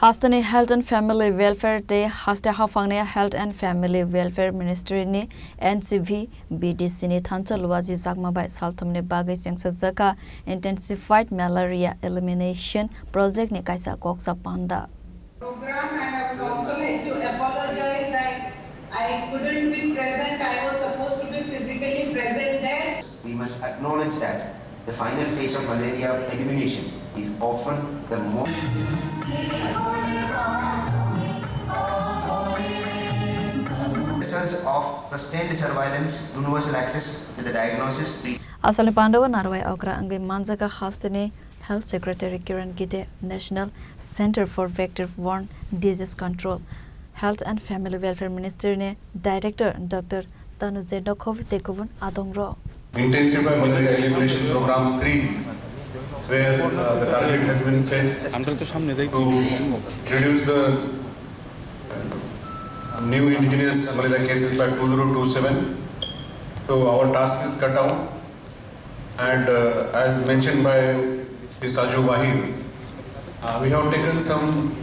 Haste Health and Family Welfare Day Haste Haphang Health and Family Welfare Ministry ni NCVBDC ni Thansa Luwajijakma by Saltham ni bagwi Chengjakha Intensified Malaria Elimination project ni Kaisa Kokchap Panda. Program, and I would also like to apologize that I couldn't be present. I was supposed to be physically present there. We must acknowledge that the final phase of malaria elimination is often the most research of sustained surveillance, universal access to the diagnosis. Asal Pandawa Narwai Okra Angi Manjaka Haste Health Secretary Kiran Gide National Center for Vector-Borne Disease Control Health and Family Welfare Ministry ne Director Dr. Thansa Dekubun Adongro. Intensified Malaria Elimination Program 3, where the target has been set to reduce the new indigenous malaria cases by 2027. So our task is cut out, and as mentioned by Saju Bahir, we have taken some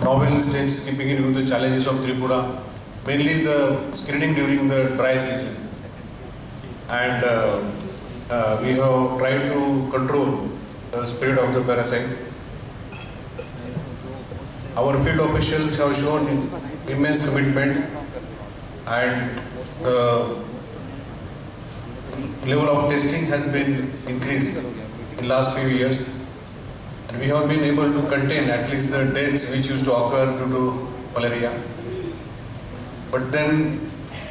novel steps keeping in view the challenges of Tripura, mainly the screening during the dry season, and we have tried to control the spread of the parasite. Our field officials have shown immense commitment, and the level of testing has been increased in last few years. And we have been able to contain at least the deaths which used to occur due to malaria. But then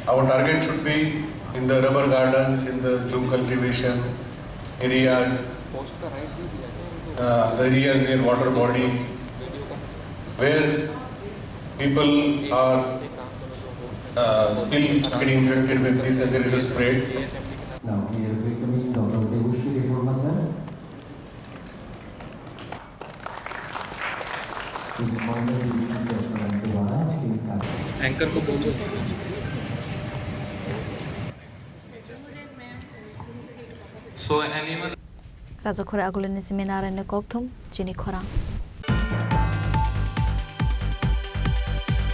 our target should be in the rubber gardens, in the jute cultivation areas, the areas near water bodies, where people are still getting infected with this and there is a spread. Now, we are welcoming Dr. Devushree sir. Anchor को बोलो so anyone Raja Khora Agulani Seminar and Kokthum Chini Khorang.